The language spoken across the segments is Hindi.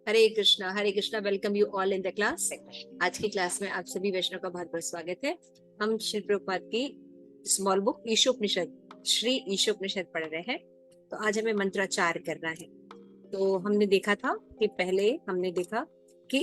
Hare Krishna. Welcome you all in the class. आज की क्लास में आप सभी वैष्णव का बहुत बहुत स्वागत है। हम श्री प्रभुपाद की स्मॉल बुक ईशोपनिषद, श्री ईशोपनिषद पढ़ रहे हैं। तो आज हमें मंत्राचार करना है। तो हमने देखा था कि पहले हमने देखा कि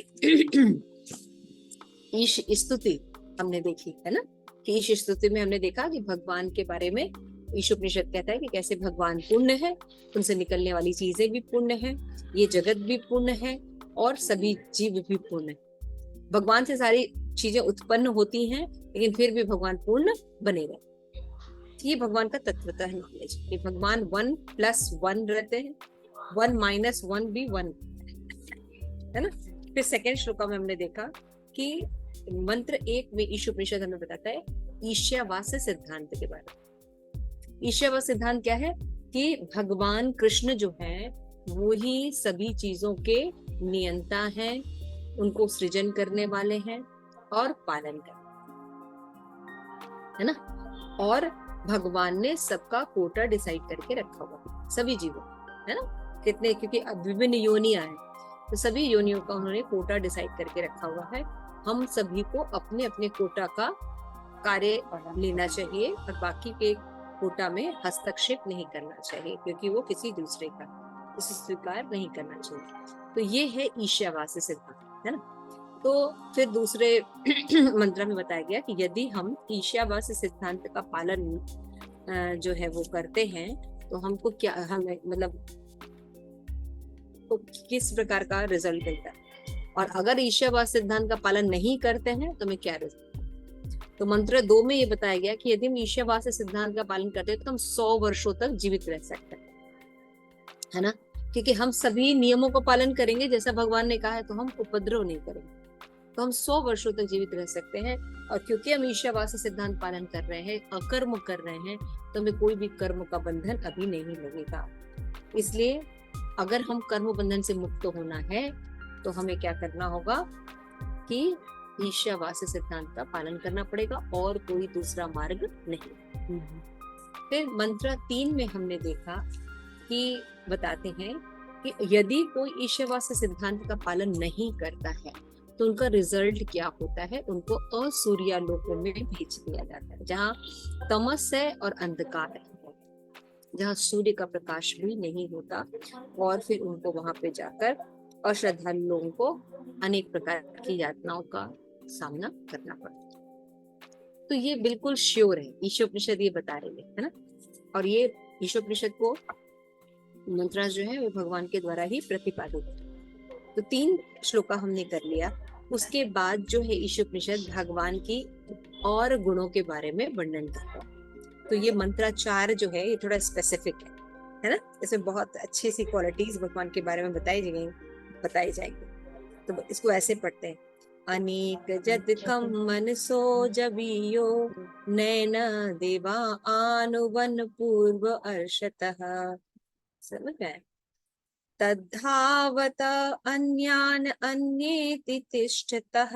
ईश स्तुति हमने देखी है ना, कि ईश स्तुति में हमने देखा कि भगवान के बारे में ईशोपनिषद कहता है कि कैसे भगवान पुण्य है, उनसे निकलने वाली चीजें भी पुण्य है, ये जगत भी पुण्य है और सभी जीव भी पुण्य है। भगवान से सारी चीजें उत्पन्न होती हैं, लेकिन फिर भी भगवान पूर्ण बने रहे। ये भगवान का तत्वतः नॉलेज कि भगवान 1+1 रहते हैं, 1 - 1 भी 1 है ना। फिर सेकेंड श्लोका में हमने देखा कि मंत्र 1 में ईशोपनिषद हमें बताता है ईशावास सिद्धांत के बारे में। ईशावास सिद्धांत क्या है कि भगवान कृष्ण जो है वो ही सभी चीजों के नियंता हैं, उनको सृजन करने वाले हैं और पालन करने, है ना। और भगवान ने सबका कोटा डिसाइड करके रखा हुआ सभी जीवों, है ना। कितने, क्योंकि अब विभिन्न योनियां हैं, तो सभी योनियों का उन्होंने कोटा डिसाइड करके रखा हुआ है। हम सभी को अपने अपने कोटा का कार्य लेना चाहिए और बाकी के कोटा में हस्तक्षेप नहीं करना चाहिए, क्योंकि वो किसी दूसरे का उसे स्वीकार नहीं करना चाहिए। तो ये है ईशावास सिद्धांत, है ना। तो फिर दूसरे मंत्र में बताया गया कि यदि हम ईशावास सिद्धांत का पालन जो है वो करते हैं तो हमको क्या, हमें मतलब तो किस प्रकार का रिजल्ट मिलता है, और अगर ईशावास सिद्धांत का पालन नहीं करते हैं तो हमें क्या रिजल्ट। तो मंत्र 2 में ये बताया गया कि यदि हम ईशावास सिद्धांत का पालन करते हैं तो हम 100 वर्षों तक जीवित रह सकते हैं, है ना। क्योंकि हम सभी नियमों का पालन करेंगे जैसा भगवान ने कहा है, तो हम उपद्रव नहीं करेंगे, तो हम 100 वर्षों तक जीवित रह सकते हैं। और क्योंकि हम ईशावास सिद्धांत पालन कर रहे हैं, अकर्म कर रहे हैं, तो हमें कोई भी कर्म का बंधन अभी नहीं लगेगा। इसलिए अगर हम कर्म बंधन से मुक्त होना है तो हमें क्या करना होगा कि ईशावास सिद्धांत का पालन करना पड़ेगा और कोई दूसरा मार्ग नहीं। फिर मंत्र 3 में हमने देखा कि बताते हैं कि यदि कोई ईशावास सिद्धांत का पालन नहीं करता है तो उनका रिजल्ट क्या होता है, उनको असूर्या लोकों में भेज दिया जाता है, जहाँ तमस है और अंधकार है, जहाँ सूर्य का प्रकाश भी नहीं होता, और फिर उनको वहां पे जाकर अश्रद्धालु लोगों को अनेक प्रकार की यातनाओं का सामना करना पड़ता है। तो ये बिल्कुल श्योर है, ईशोपनिषद ये बता रही है ना। और ये ईशोपनिषद को मंत्र जो है वो भगवान के द्वारा ही प्रतिपादित है। तो 3 श्लोका हमने कर लिया। उसके बाद जो है ईशोपनिषद भगवान की और गुणों के बारे में वर्णन करता है। तो ये मंत्राचार जो है ये थोड़ा स्पेसिफिक है ना। इसमें बहुत अच्छी सी क्वालिटीज भगवान के बारे में बताई जाएंगी। तो इसको ऐसे पढ़ते हैं, अनेक जद कम मनसो जबियो नैन देवा आनुवन पूर्व अर्षतः, समझ में। तद्धावत अन्यान अन्येति तिष्ठतः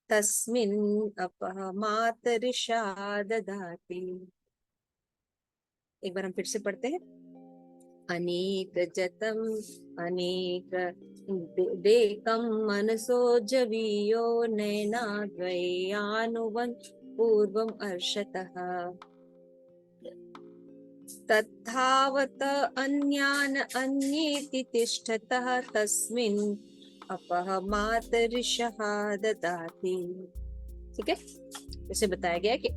तस्मिन् अपः मातरिषा ददाति। एक बार हम फिर से पढ़ते हैं, अनेक जतम अनेक देकम मनसो जवीयो नैनाद्वयानुवन पूर्वम अर्षतः तद्धावत अन्यान अन्येति तिष्ठतः तस्मिन् अपः मातरिषः ददाति। ठीक है, इसे बताया गया कि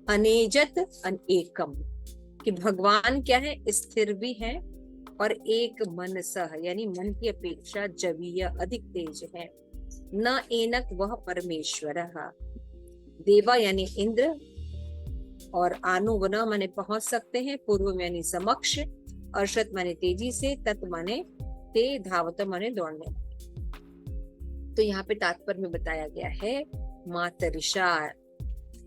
अनेजत अनेकम, कि भगवान क्या है, स्थिर भी है और एक मनसः यानी मन की अपेक्षा जवीय अधिक तेज है। न एनक वह परमेश्वर, देवा यानी इंद्र, और आनुवना माने पहुंच सकते हैं, पूर्व यानी समक्ष, अर्षत माने तेजी से, तत् माने ते, धावत माने दौड़ने। तो यहाँ पे तात्पर्य में बताया गया है मातरिषा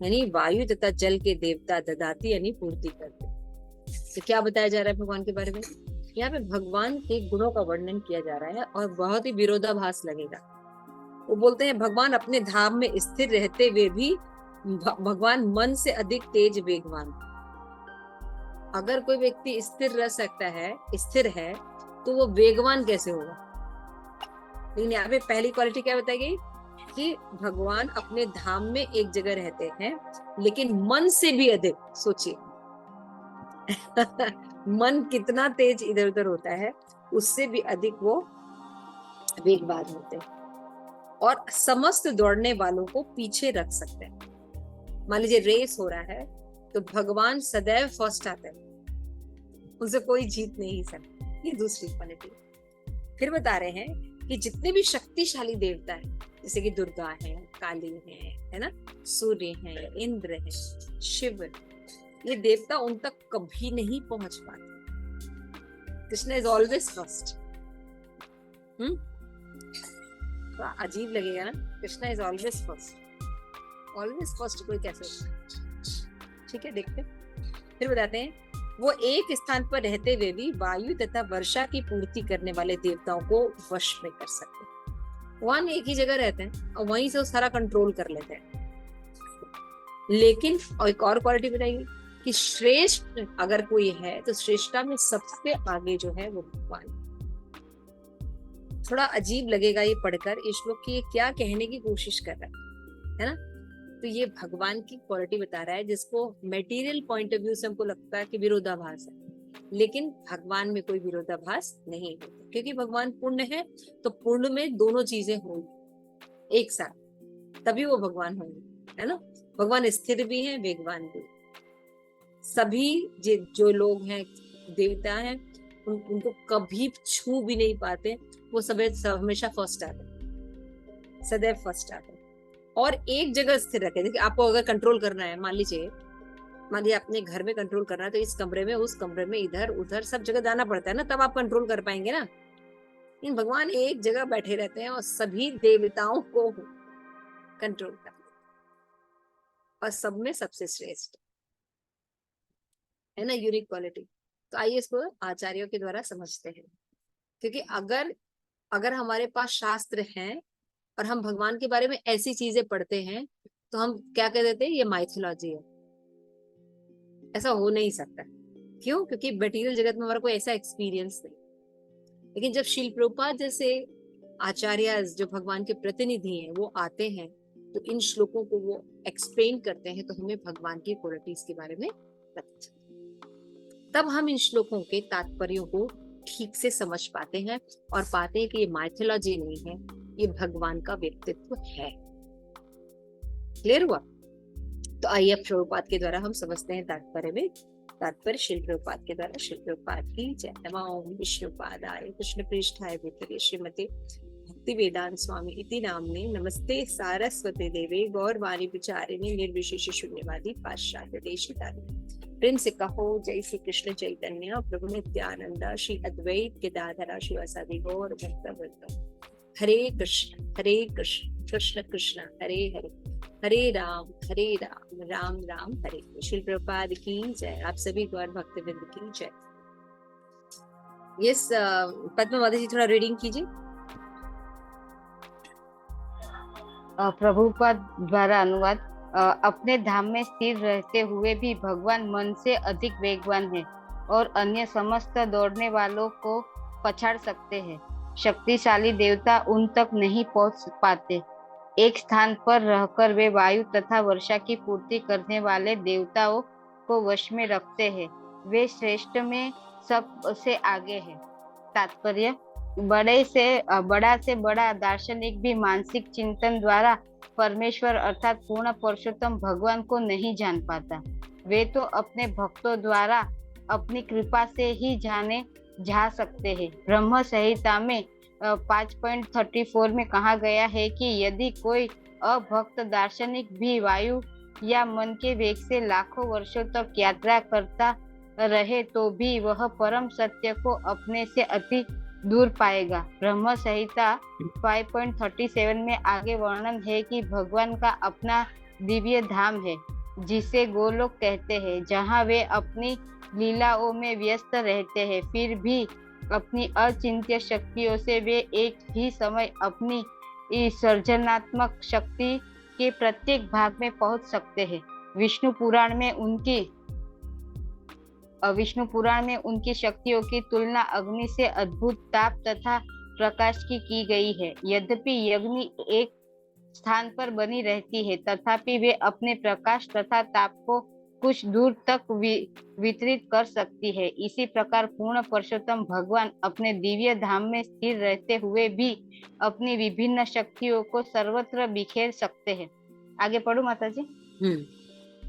यानी वायु तथा जल के देवता, ददाती यानी पूर्ति करते। तो क्या बताया जा रहा है भगवान के बारे में? यहाँ पे भगवान के गुणों का वर्णन किया जा रहा है और बहुत ही विरोधाभास लगेगा। वो बोलते हैं भगवान अपने धाम में स्थिर रहते हुए भी भगवान मन से अधिक तेज वेगवान। अगर कोई व्यक्ति स्थिर रह सकता है, स्थिर है, तो वो वेगवान कैसे होगा? लेकिन यहाँ पे पहली क्वालिटी क्या बताई गई कि भगवान अपने धाम में एक जगह रहते हैं, लेकिन मन से भी अधिक। सोचिए मन कितना तेज इधर उधर होता है, उससे भी अधिक वो वेगवान होते हैं और समस्त दौड़ने वालों को पीछे रख सकते हैं। मान लीजिए रेस हो रहा है तो भगवान सदैव फर्स्ट आते हैं, उनसे कोई जीत नहीं सकता। ये दूसरी क्वालिटी। फिर बता रहे हैं कि जितने भी शक्तिशाली देवता हैं, जैसे कि दुर्गा है, काली है ना, सूर्य है, इंद्र है, शिव, ये देवता उन तक कभी नहीं पहुंच पाते। Krishna is always first. तो अजीब लगेगा ना, कृष्ण इज ऑलवेज फर्स्ट कोई कैसे होता है? ठीक है, देखते फिर बताते हैं। वो एक स्थान पर रहते हुए भी वायु तथा वर्षा की पूर्ति करने वाले देवताओं को वश में कर सकते हैं। भगवान एक ही जगह रहते हैं और वहीं से वो सारा कंट्रोल कर लेते हैं। लेकिन और एक और क्वालिटी बताइए कि श्रेष्ठ अगर कोई है तो श्रेष्ठता में सबसे आगे जो है वो भगवान। थोड़ा अजीब लगेगा ये पढ़कर इस श्लोक की, ये क्या कहने की कोशिश कर रहा है ना। तो ये भगवान की क्वालिटी बता रहा है जिसको मटेरियल पॉइंट ऑफ व्यू से हमको लगता है कि विरोधाभास है, लेकिन भगवान में कोई विरोधाभास नहीं है, क्योंकि भगवान पूर्ण है। तो पूर्ण में दोनों चीजें होंगी एक साथ, तभी वो भगवान होंगे, है ना। भगवान स्थिर भी हैं, वेगवान भी। सभी जो लोग हैं, देवता हैं, उनको कभी छू भी नहीं पाते, वो सब हमेशा फर्स्ट आते, सदैव फर्स्ट आते और एक जगह स्थिर रखे। देखिए आपको अगर कंट्रोल करना है, मान लीजिए अपने घर में कंट्रोल करना है, तो इस कमरे में, उस कमरे में, इधर उधर सब जगह जाना पड़ता है ना, तब आप कंट्रोल कर पाएंगे ना। इन भगवान एक जगह बैठे रहते हैं और सभी देवताओं को कंट्रोल करते हैं और सब में सबसे श्रेष्ठ, है ना, यूनिक क्वालिटी। तो आइए इसको आचार्यों के द्वारा समझते हैं, क्योंकि अगर हमारे पास शास्त्र हैं और हम भगवान के बारे में ऐसी चीजें पढ़ते हैं तो हम क्या कह देते हैं, ये माइथोलॉजी है। ऐसा हो नहीं सकता। क्यों? क्योंकि मटेरियल जगत में हमारा कोई ऐसा एक्सपीरियंस नहीं। लेकिन जब श्रील प्रभुपाद जैसे आचार्य जो भगवान के प्रतिनिधि हैं वो आते हैं तो इन श्लोकों को वो एक्सप्लेन करते हैं, तो हमें भगवान की क्वालिटीज के बारे में पता चलता है। तब हम इन श्लोकों के तात्पर्यों को ठीक से समझ पाते हैं और पाते हैं कि ये माइथोलॉजी नहीं है, ये भगवान का व्यक्तित्व है। क्लियर हुआ? तो आइए अब प्रभुपाद के द्वारा हम समझते हैं तात्पर्य में। तात्पर्य श्रील प्रभुपाद के द्वारा। श्रील प्रभुपाद की जय। नमो विष्णुपादाय कृष्ण पृष्ठाय भूतले श्रीमते भक्ति वेदांत स्वामी इति नामने नमस्ते सारस्वते देवे गौरवाणी विचारिणी निर्विशेष शून्यवादी पाश्चात्य देशितारिणी। प्रेम से कहो जय श्री कृष्ण चैतन्य प्रभु नित्यानंद श्री अद्वैत केदाधरा शिवासादि गौर भक्त। हरे कृष्ण कृष्ण कृष्ण हरे हरे, हरे राम राम राम हरे। श्री प्रभुपाद की जय। आप सभी गौर भक्त वृंद की जय। यस पद्मावती जी थोड़ा रीडिंग कीजिए। प्रभुपाद द्वारा अनुवाद। अपने धाम में स्थिर रहते हुए भी भगवान मन से अधिक वेगवान है और अन्य समस्त दौड़ने वालों को पछाड़ सकते हैं। शक्तिशाली देवता उन तक नहीं पहुंच पाते। एक स्थान पर रहकर वे वायु तथा वर्षा की पूर्ति करने वाले देवताओं को वश में रखते हैं। वे श्रेष्ठ में सबसे आगे है। तात्पर्य, बड़ा से बड़ा दार्शनिक भी मानसिक चिंतन द्वारा परमेश्वर अर्थात पूर्ण पुरुषोत्तम भगवान को नहीं जान पाता। वे तो अपने भक्तों द्वारा अपनी कृपा से ही जाने जा सकते हैं। ब्रह्म संहिता में 5.34 में कहा गया है कि यदि कोई अभक्त दार्शनिक भी वायु या मन के वेग से लाखों वर्षों तक यात्रा करता रहे तो भी वह परम सत्य को अपने से अति दूर पाएगा। ब्रह्म संहिता 5.37 में आगे वर्णन है कि भगवान का अपना दिव्य धाम है जिसे गोलोक कहते हैं, जहाँ वे अपनी लीलाओं में व्यस्त रहते हैं। फिर भी अपनी अचिंत्य शक्तियों से वे एक ही समय अपनी इस सर्जनात्मक शक्ति के प्रत्येक भाग में पहुंच सकते हैं। विष्णु पुराण में उनकी शक्तियों की तुलना अग्नि से अद्भुत ताप तथा प्रकाश की गई है। यद्यपि अग्नि एक स्थान पर बनी रहती है, तथापि वे अपने प्रकाश तथा ताप को कुछ दूर तक वितरित कर सकती है। इसी प्रकार पूर्ण पुरुषोत्तम भगवान अपने दिव्य धाम में स्थिर रहते हुए भी अपनी विभिन्न शक्तियों को सर्वत्र बिखेर सकते हैं। आगे पढ़ो माता जी।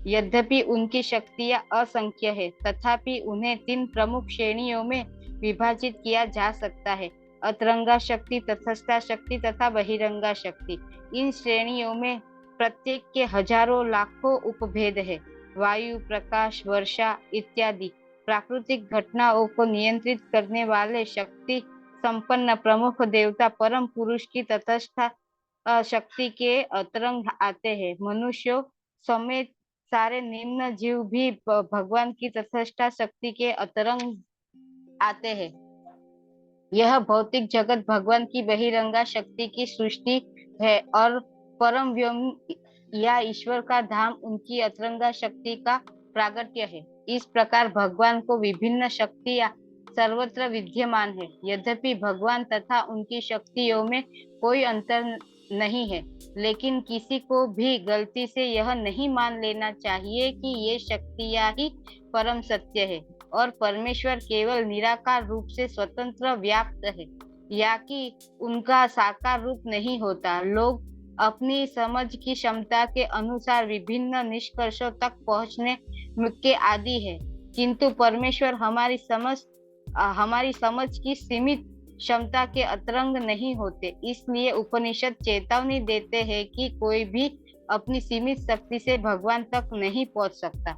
यद्यपि उनकी शक्तियां असंख्य है, तथापि उन्हें 3 प्रमुख श्रेणियों में विभाजित किया जा सकता है: अंतरंगा शक्ति, तटस्थ शक्ति तथा बहिरंगा शक्ति। इन श्रेणियों में प्रत्येक के हजारों लाखों उपभेद है। वायु, प्रकाश, वर्षा इत्यादि प्राकृतिक घटनाओं को नियंत्रित करने वाले शक्ति संपन्न प्रमुख देवता परम पुरुष की तटस्थ शक्ति के अंतरंग आते हैं। मनुष्यों समेत सारे निम्न जीव भी भगवान की तटस्थ शक्ति के अंतरंग आते हैं। यह भौतिक जगत भगवान की बहिरंगा शक्ति की सृष्टि है और परम व्योम या ईश्वर का धाम उनकी अंतरंगा शक्ति का प्रागट्य है। इस प्रकार भगवान को विभिन्न शक्तियां सर्वत्र विद्यमान है। यद्यपि भगवान तथा उनकी शक्तियों में कोई अंतर नहीं है, लेकिन किसी को भी गलती से यह नहीं मान लेना चाहिए कि ये शक्तियां ही परम सत्य है और परमेश्वर केवल निराकार रूप से स्वतंत्र व्याप्त है, या कि उनका साकार रूप नहीं होता। लोग अपनी समझ की क्षमता के अनुसार विभिन्न निष्कर्षों तक पहुंचने के आदी है, किंतु परमेश्वर हमारी समझ की सीमित क्षमता के अंतरंग नहीं होते। इसलिए उपनिषद चेतावनी देते हैं कि कोई भी अपनी सीमित शक्ति से भगवान तक नहीं पहुंच सकता।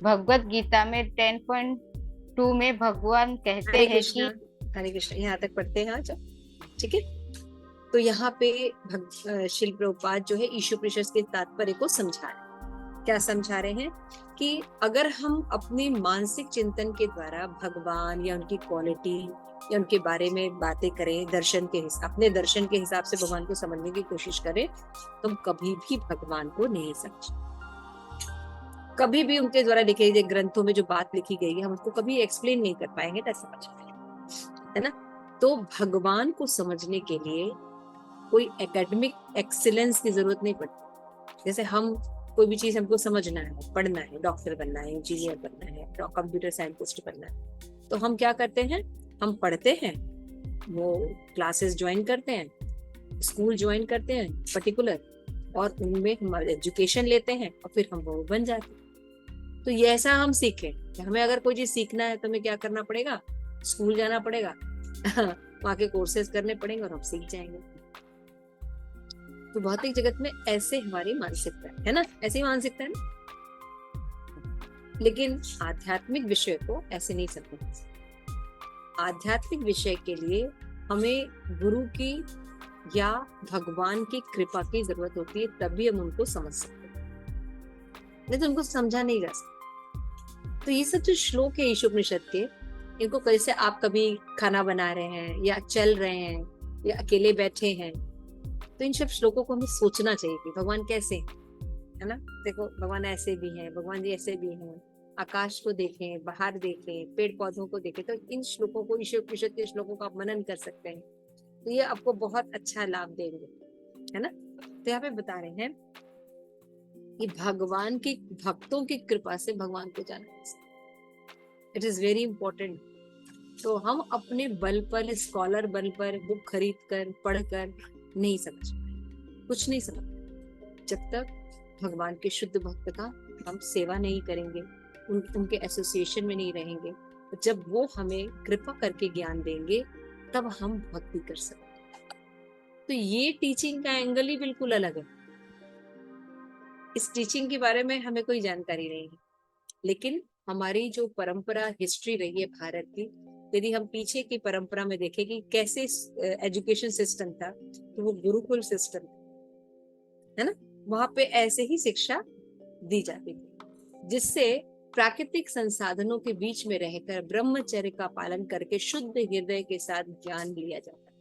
भगवत गीता में 10.2 में भगवान कहते हैं कि हरे कृष्ण, यहाँ तक पढ़ते हैं आज, ठीक है। तो यहाँ पे श्रील प्रभुपाद जो है ईशोपनिषद के तात्पर्य को समझा रहे हैं। क्या समझा रहे हैं कि अगर हम अपने मानसिक चिंतन के द्वारा भगवान या उनकी क्वालिटी या उनके बारे में बातें करें, अपने दर्शन के हिसाब से भगवान को समझने की कोशिश करें, तो हम कभी भी भगवान को नहीं समझ, कभी भी उनके द्वारा लिखे गए ग्रंथों में जो बात लिखी गई है हम उसको कभी एक्सप्लेन नहीं कर पाएंगे, ना समझ पाएंगे, है ना। तो भगवान को समझने के लिए कोई एकेडमिक एक्सीलेंस की जरूरत नहीं पड़ती। जैसे हम कोई भी चीज हमको समझना है, पढ़ना है, डॉक्टर बनना है, इंजीनियर बनना है, कंप्यूटर साइंटिस्ट बनना है, तो हम क्या करते हैं, हम पढ़ते हैं, वो क्लासेस ज्वाइन करते हैं, स्कूल ज्वाइन करते हैं पर्टिकुलर, और उनमें हम एजुकेशन लेते हैं और फिर हम वो बन जाते हैं। तो ये ऐसा हम सीखें कि हमें अगर कोई चीज सीखना है तो हमें क्या करना पड़ेगा, स्कूल जाना पड़ेगा वहां के कोर्सेज करने पड़ेंगे और हम सीख जाएंगे। तो भौतिक जगत में ऐसे हमारी मानसिकता है ना, ऐसी मानसिकता है ना। लेकिन आध्यात्मिक विषय को ऐसे नहीं समझना। आध्यात्मिक विषय के लिए हमें गुरु की या भगवान की कृपा की जरूरत होती है, तभी हम उनको समझ सकते हैं, नहीं तो उनको समझा नहीं जा सकता। तो ये सब जो श्लोक है ईशोपनिषद के, इनको कैसे आप कभी खाना बना रहे हैं या चल रहे हैं या अकेले बैठे हैं, तो इन सब श्लोकों को हमें सोचना चाहिए कि भगवान कैसे है ना। देखो भगवान ऐसे भी हैं, भगवान जी ऐसे भी हैं, आकाश को देखें, बाहर देखें, पेड़ पौधों को देखें। तो इन श्लोकों को, ईशोपनिषद के श्लोकों का आप मनन कर सकते हैं, तो ये आपको बहुत अच्छा लाभ देंगे, है ना। तो यहाँ पे बता रहे हैं कि भगवान की भक्तों की कृपा से भगवान को जाना, इट इज वेरी इंपॉर्टेंट। तो हम अपने बल पर, स्कॉलर बल पर, बुक खरीद कर, पढ़ कर नहीं समझ पाए, कुछ नहीं समझ, जब तक भगवान के शुद्ध भक्त का हम सेवा नहीं करेंगे, उनके एसोसिएशन में नहीं रहेंगे। जब वो हमें कृपा करके ज्ञान देंगे तब हम भक्ति कर सकते। तो ये टीचिंग का एंगल ही बिल्कुल अलग है। इस टीचिंग के बारे में हमें कोई जानकारी नहीं है, लेकिन हमारी जो परंपरा, हिस्ट्री रही है भारत की, यदि हम पीछे की परंपरा में देखें कि कैसे एजुकेशन सिस्टम था, तो वो गुरुकुल सिस्टम है ना, वहां पे ऐसे ही शिक्षा दी जाती थी। जिससे प्राकृतिक संसाधनों के बीच में रहकर ब्रह्मचर्य का पालन करके शुद्ध हृदय के साथ ज्ञान लिया जाता है।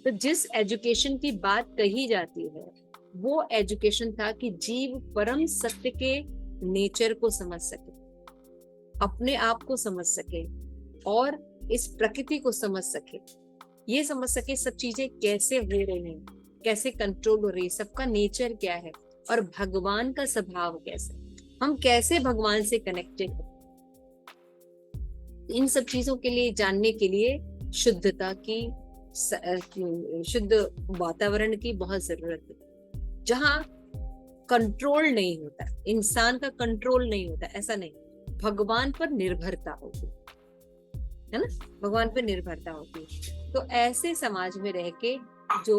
तो जिस एजुकेशन की बात कही जाती है वो एजुकेशन था कि जीव परम सत्य के नेचर को समझ सके, अपने आप को समझ सके और इस प्रकृति को समझ सके, ये समझ सके सब चीजें कैसे हो रही हैं, कैसे कंट्रोल हो रही है, सबका नेचर क्या है और भगवान का स्वभाव कैसा, हम कैसे भगवान से कनेक्टेड हैं। इन सब चीजों के लिए जानने के लिए शुद्धता की, शुद्ध वातावरण की बहुत जरूरत है, जहाँ कंट्रोल नहीं होता, इंसान का कंट्रोल नहीं होता, ऐसा नहीं, भगवान पर निर्भरता होती है ना, भगवान पर निर्भरता होती है। तो ऐसे समाज में रह के जो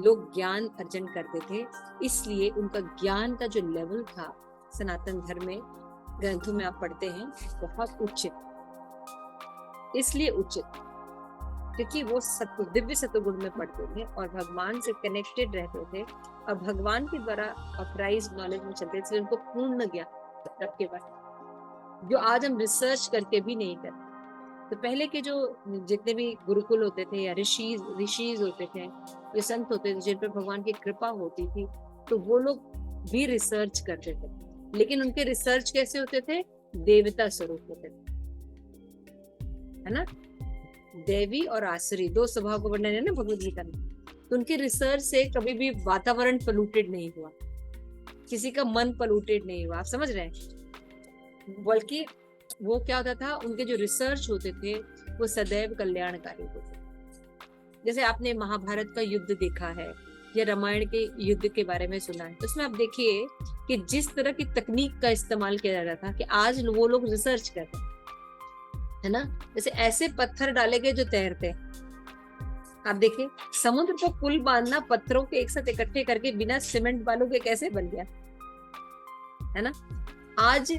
लोग ज्ञान अर्जन करते थे, इसलिए उनका ज्ञान का जो लेवल था सनातन धर्म में ग्रंथों में आप पढ़ते हैं बहुत उचित, इसलिए उचित क्योंकि वो सत्य, दिव्य सत्वगुण में पढ़ते थे और भगवान से कनेक्टेड रहते थे और भगवान के द्वारा ऑथराइज नॉलेज में चलते थे, उनको पूर्ण ज्ञान तब के बाद, जो आज हम रिसर्च करके भी नहीं करते। तो पहले के जो जितने भी गुरुकुल होते थे या ऋषिज होते थे, जो संत होते थे जिन पर भगवान की कृपा होती थी, तो वो लोग भी रिसर्च करते थे, लेकिन उनके रिसर्च कैसे होते थे, देवता स्वरूप होते थे, है ना, देवी और आसुरी दो स्वभाव को वर्णन है ना भगवद गीता में। तो उनके रिसर्च से कभी भी वातावरण पोल्यूटेड नहीं हुआ, किसी का मन पोल्यूटेड नहीं हुआ, आप समझ रहे हैं, बल्कि वो क्या होता था, उनके जो रिसर्च होते थे वो सदैव कल्याणकारी होते थे। जैसे आपने महाभारत का युद्ध देखा है या रामायण के युद्ध के बारे में सुना है, तो उसमें आप देखिए कि जिस तरह की तकनीक का इस्तेमाल किया जा रहा था कि आज वो लोग रिसर्च कर रहे हैं, है ना, जैसे ऐसे पत्थर डाले गए जो तैरते हैं। आप देखिए समुद्र को पुल बांधना पत्थरों के एक साथ इकट्ठे करके बिना सीमेंट बालू के कैसे बन गया, है ना। आज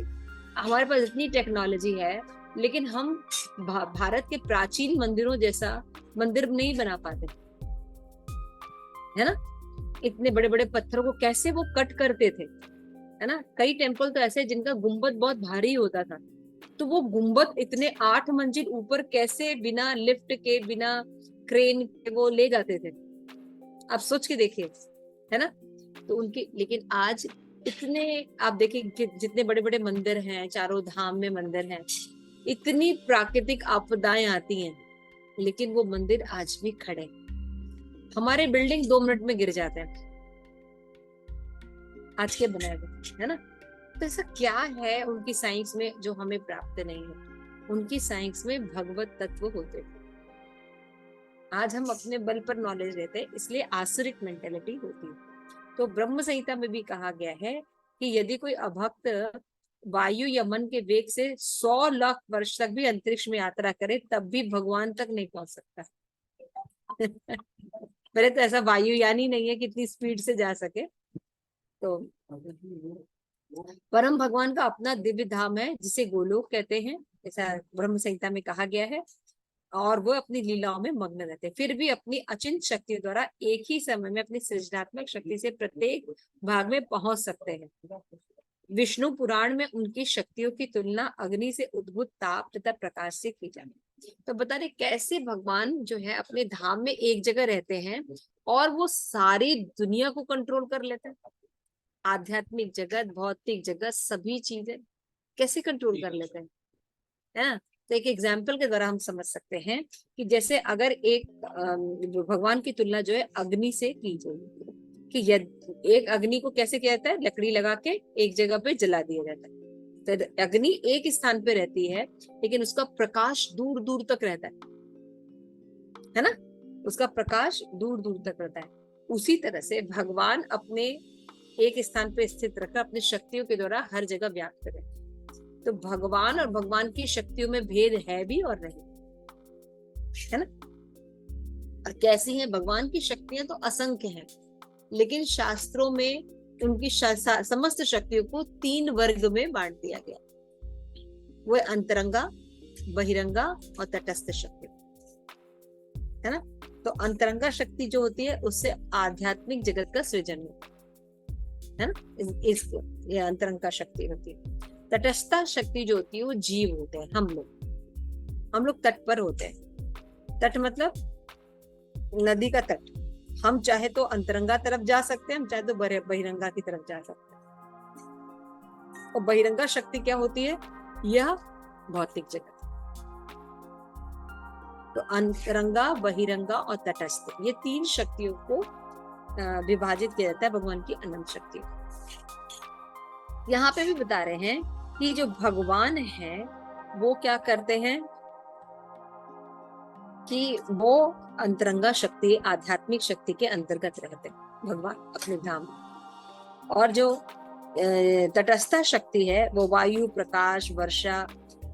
हमारे पास इतनी टेक्नोलॉजी है, लेकिन हम भारत के प्राचीन मंदिरों जैसा मंदिर नहीं बना पाते, है ना। इतने बड़े बड़े पत्थरों को कैसे वो कट करते थे, है ना। कई टेम्पल तो ऐसे जिनका गुंबद बहुत भारी होता था, तो वो गुंबद इतने 8 मंजिल ऊपर कैसे बिना लिफ्ट के, बिना क्रेन के वो ले जाते थे, आप सोच के देखिए, है ना। तो उनके, लेकिन आज इतने आप देखिए जितने बड़े बड़े मंदिर हैं, चारों धाम में मंदिर हैं, इतनी प्राकृतिक आपदाएं आती हैं, लेकिन वो मंदिर आज भी खड़े। हमारे बिल्डिंग 2 मिनट में गिर जाते हैं आज के बनाए हुए, है ना। तो ऐसा क्या है उनकी साइंस में जो हमें प्राप्त नहीं है, उनकी साइंस में भगवत तत्व होते थे। आज हम अपने बल पर नॉलेज लेते हैं, इसलिए आसुरिक मेंटेलिटी होती है। तो ब्रह्म संहिता में भी कहा गया है कि यदि कोई अभक्त वायु या मन के वेग से 100 लाख वर्ष तक भी अंतरिक्ष में यात्रा करे, तब भी भगवान तक नहीं पहुंच सकता। पहले तो ऐसा वायुयान ही नहीं है कि इतनी स्पीड से जा सके। तो परम भगवान का अपना दिव्य धाम है जिसे गोलोक कहते हैं, ऐसा ब्रह्म संहिता में कहा गया है, और वो अपनी लीलाओं में मग्न रहते हैं, फिर भी अपनी अचिंत शक्ति द्वारा एक ही समय में अपनी सृजनात्मक शक्ति से प्रत्येक भाग में पहुंच सकते हैं। विष्णु पुराण में उनकी शक्तियों की तुलना अग्नि से उद्भूत ताप तथा प्रकाश से की जाती है। तो बता रहे कैसे भगवान जो है अपने धाम में एक जगह रहते हैं और वो सारी दुनिया को कंट्रोल कर लेते हैं। आध्यात्मिक जगत, भौतिक जगत, सभी चीजें कैसे कंट्रोल कर लेते हैं, है ना। तो एक एग्जाम्पल के द्वारा हम समझ सकते हैं कि जैसे अगर एक भगवान की तुलना जो है अग्नि से की जाए कि एक अग्नि को कैसे किया जाता है, लकड़ी लगा के एक जगह पे जला दिया जाता है। तो अग्नि एक स्थान पे रहती है, लेकिन उसका प्रकाश दूर दूर तक रहता है ना, उसका प्रकाश दूर दूर तक रहता है। उसी तरह से भगवान अपने एक स्थान पे स्थित रखकर अपनी शक्तियों के द्वारा हर जगह व्याप्त है। तो भगवान और भगवान की शक्तियों में भेद है भी और नहीं, है ना। और कैसी हैं भगवान की शक्तियां, तो असंख्य हैं, लेकिन शास्त्रों में उनकी समस्त शक्तियों को 3 वर्ग में बांट दिया गया। वो अंतरंगा, बहिरंगा और तटस्थ शक्ति, है ना। तो अंतरंगा शक्ति जो होती है उससे आध्यात्मिक जगत का सृजन होता है, है ना। ये अंतरंगा शक्ति होती है। तटस्था शक्ति जो होती है वो जीव होते हैं, हम लोग तट पर होते हैं। तट मतलब नदी का तट। हम चाहे तो अंतरंगा तरफ जा सकते हैं, हम चाहे तो बहिरंगा की तरफ जा सकते हैं। और बहिरंगा शक्ति क्या होती है? यह भौतिक जगत। तो अंतरंगा, बहिरंगा और तटस्थ, ये तीन शक्तियों को विभाजित किया जाता है भगवान की अनंत शक्ति। यहाँ पे भी बता रहे हैं कि जो भगवान है वो क्या करते हैं कि वो अंतरंगा शक्ति, आध्यात्मिक शक्ति के अंतर्गत रहते हैं भगवान अपने धाम में। और जो तटस्थ शक्ति है वो वायु, प्रकाश, वर्षा,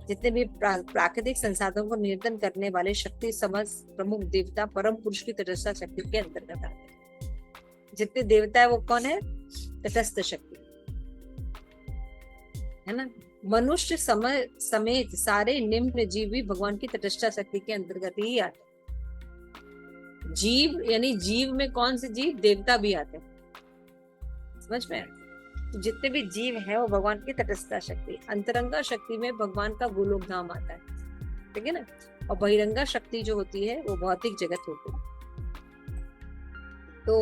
जितने भी प्राकृतिक संसाधनों को नियंत्रण करने वाले शक्ति समस्त प्रमुख देवता परम पुरुष की तटस्थ शक्ति के अंतर्गत आते हैं। जितने देवता है वो कौन है? तटस्थ शक्ति, है ना। मनुष्य समेत सारे निम्न जीव भी भगवान की तटस्थ शक्ति के अंतर्गत ही आते हैं। जीव यानी जीव में कौन से जीव? देवता भी आते हैं, समझ में? तो जितने भी जीव है वो भगवान की तटस्थ शक्ति। अंतरंगा शक्ति में भगवान का गोलोक धाम आता है, ठीक है ना। और बहिरंगा शक्ति जो होती है वो भौतिक जगत होती है। तो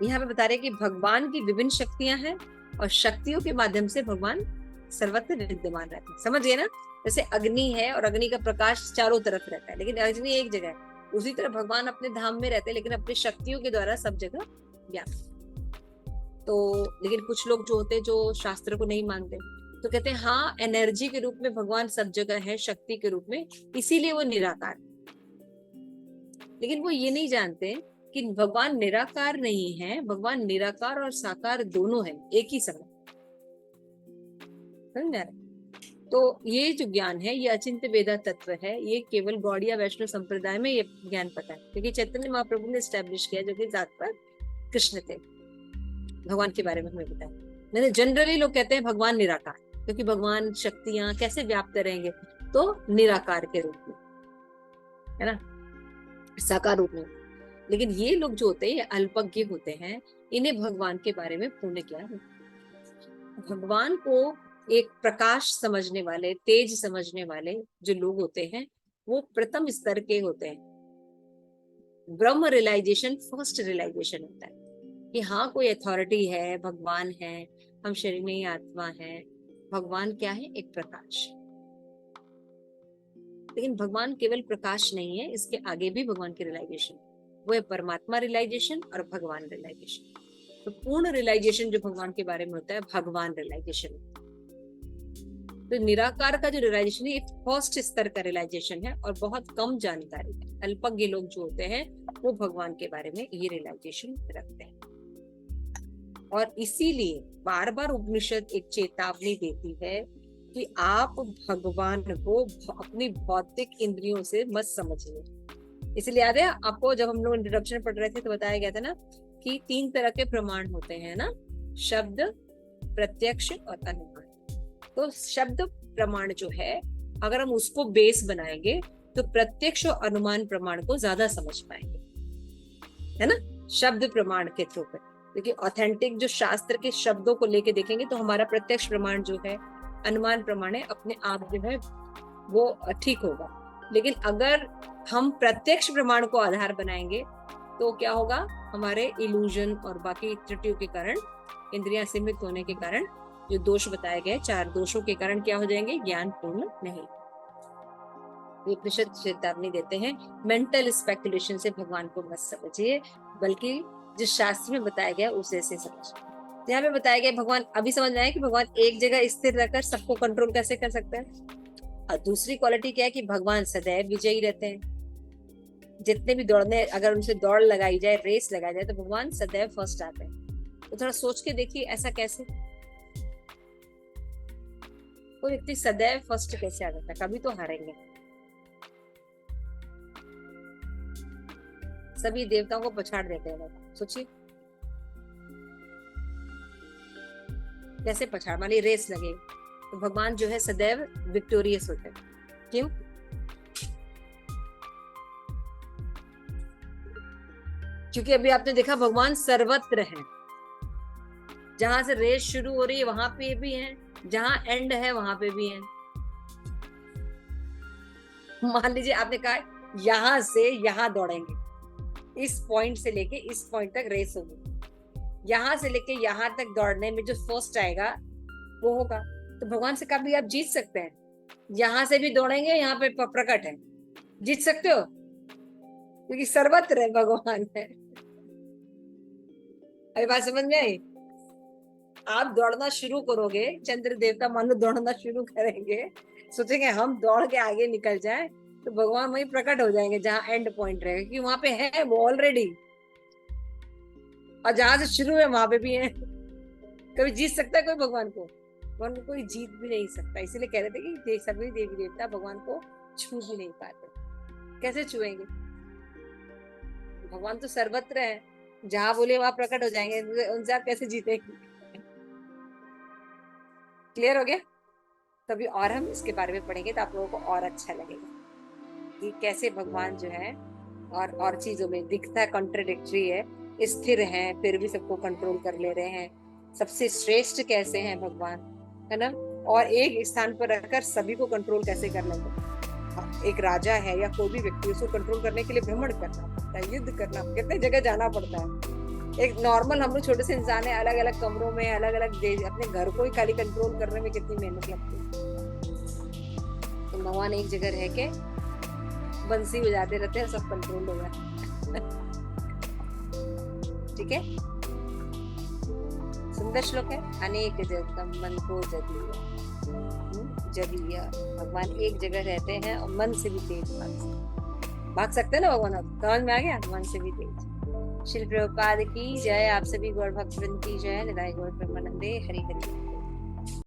यहाँ पे बता रहे कि भगवान की विभिन्न शक्तियां हैं और शक्तियों के माध्यम से भगवान सर्वत्र विद्यमान रहते हैं। समझ गए ना? जैसे अग्नि है और अग्नि का प्रकाश चारों तरफ रहता है, लेकिन अग्नि एक जगह है। उसी तरह भगवान अपने धाम में रहते हैं, लेकिन अपनी शक्तियों के द्वारा सब जगह व्याप्त। तो लेकिन कुछ लोग जो होते हैं जो शास्त्र को नहीं मानते, तो कहते हैं हाँ, एनर्जी के रूप में भगवान सब जगह है, शक्ति के रूप में, इसीलिए वो निराकार। लेकिन वो ये नहीं जानते कि भगवान निराकार नहीं है, भगवान निराकार और साकार दोनों है एक ही समय। समझ? तो ये जो ज्ञान है ये अचिंत्य वेदा तत्व है, ये केवल गौड़िया वैष्णव संप्रदाय में ये ज्ञान पता है, क्योंकि चैतन्य महाप्रभु ने एस्टैब्लिश किया, जो कि साक्षात कृष्ण थे, भगवान के बारे में हमें बताया। नहीं, जनरली लोग कहते हैं भगवान निराकार, क्योंकि भगवान शक्तियां कैसे व्याप्त रहेंगे? तो निराकार के रूप में, है ना, साकार रूप में। लेकिन ये लोग जो होते हैं ये अल्पज्ञ होते हैं, इन्हें भगवान के बारे में पूर्ण ज्ञान है। भगवान को एक प्रकाश समझने वाले, तेज समझने वाले जो लोग होते हैं वो प्रथम स्तर के होते हैं। ब्रह्म रियलाइजेशन फर्स्ट रियलाइजेशन होता है कि हाँ, कोई अथॉरिटी है, भगवान है, हम शरीर में ही आत्मा है। भगवान क्या है? एक प्रकाश। लेकिन भगवान केवल प्रकाश नहीं है, इसके आगे भी भगवान की रियलाइजेशन, वो है परमात्मा रियलाइजेशन और भगवान रियलाइजेशन। तो पूर्ण रियलाइजेशन जो भगवान के बारे में होता है भगवान रियलाइजेशन। तो निराकार का जो रियलाइजेशन है ये फर्स्ट स्तर का रियलाइजेशन है और बहुत कम जानकारी है। अल्पज्ञ लोग जो होते हैं वो भगवान के बारे में ये रियलाइजेशन रखते हैं। और इसीलिए बार बार उपनिषद एक चेतावनी देती है कि आप भगवान को अपनी भौतिक इंद्रियों से मत समझिए। इसलिए याद है आपको, जब हम लोग इंट्रोडक्शन पढ़ रहे थे तो बताया गया था ना कि 3 तरह के प्रमाण होते हैं ना, शब्द, प्रत्यक्ष और अनुमान। तो शब्द प्रमाण जो है, अगर हम उसको बेस बनाएंगे तो प्रत्यक्ष और अनुमान प्रमाण को ज्यादा समझ पाएंगे, है ना, शब्द प्रमाण के थ्रू पे। क्योंकि ऑथेंटिक जो शास्त्र के शब्दों को लेके देखेंगे तो हमारा प्रत्यक्ष प्रमाण जो है, अनुमान प्रमाण है, अपने आप जो है वो ठीक होगा। लेकिन अगर हम प्रत्यक्ष प्रमाण को आधार बनाएंगे तो क्या होगा? हमारे इल्यूजन और बाकी त्रुटियों के कारण, इंद्रियां सीमित होने के कारण, जो दोष बताए गए 4 दोषों के कारण क्या हो जाएंगे? ज्ञान पूर्ण नहीं। उपनिषद चेतावनी देते हैं, मेंटल स्पेकुलेशन से भगवान को मत समझिए, बल्कि जिस शास्त्र में बताया गया उसे से समझिए। यहाँ पे बताया गया भगवान, अभी समझ में आया कि भगवान एक जगह स्थिर रहकर सबको कंट्रोल कैसे कर सकते हैं। और दूसरी क्वालिटी क्या है कि भगवान सदैव विजयी रहते हैं। जितने भी दौड़ने, अगर उनसे दौड़ लगाई जाए, रेस लगाई जाए, तो भगवान सदैव फर्स्ट आते हैं। तो थोड़ा सोच के देखिए ऐसा कैसे? कोई व्यक्ति सदैव फर्स्ट कैसे आ जाता है? कभी तो हारेंगे। सभी देवताओं को पछाड़ देते हैं। सोचिए कैसे पछाड़, मानी रेस लगे तो भगवान जो है सदैव विक्टोरियस होते हैं। क्यों? क्योंकि अभी आपने देखा भगवान सर्वत्र है, जहां से रेस शुरू हो रही है वहां पे भी हैं, जहां एंड है वहां पे भी हैं। मान लीजिए आपने कहा यहां से यहां दौड़ेंगे, इस पॉइंट से लेके इस पॉइंट तक रेस होगी, यहां से लेके यहां तक दौड़ने में जो फर्स्ट आएगा वो होगा। तो भगवान से कभी आप जीत सकते हैं, यहां से भी दौड़ेंगे, यहाँ पे प्रकट है, जीत सकते हो, क्योंकि सर्वत्र है भगवान है। अरे बात समझ में आई? आप दौड़ना शुरू करोगे, चंद्र देवता मान लो दौड़ना शुरू करेंगे, सोचेंगे हम दौड़ के आगे निकल जाए, तो भगवान वहीं प्रकट हो जाएंगे जहां एंड पॉइंट रहेगा, क्योंकि वहां पे है वो ऑलरेडी, और जहां से शुरू है वहां पे भी है। कभी जीत सकता है कोई भगवान को? भगवान को कोई जीत भी नहीं सकता। इसीलिए कह रहे थे कि सभी देवी देवता भगवान को छू भी नहीं पाते। कैसे छुएंगे? भगवान तो सर्वत्र है, जहां बोले वहां प्रकट हो जाएंगे, उनसे आप कैसे जीतेंगे? क्लियर हो गया? तभी और हम इसके बारे में पढ़ेंगे तो आप लोगों को और अच्छा लगेगा कि कैसे भगवान जो है और चीजों में दिखता है कॉन्ट्रडिक्टरी है, स्थिर है फिर भी सबको कंट्रोल कर ले रहे हैं, सबसे श्रेष्ठ कैसे हैं भगवान, है ना? और एक स्थान पर रखकर सभी को कंट्रोल कैसे कर लेंगे। एक राजा है या कोई भी व्यक्ति, उसको कंट्रोल करने के लिए भ्रमण करना पड़ता है, युद्ध करना, कितने जगह जाना पड़ता है। एक नॉर्मल हम लोग छोटे से इंसान है, अलग अलग कमरों में अलग अलग अपने घर को ही खाली कंट्रोल करने में कितनी मेहनत लगती है। तो भगवान एक जगह रह के बंसी बजाते रहते हैं, सब कंट्रोल हो गया। ठीक है, सुंदर श्लोक है। अनेक जगह मन को जदिया, भगवान एक जगह रहते हैं और मन से भी तेज भाग सकते हैं ना भगवान। आप समझ में आ गया? मन से भी तेज। श्री प्रभुपाद की जय। आप सभी गौर भक्तवृंद की जय। निताई गौर प्रेमानंदे। हरि हरि।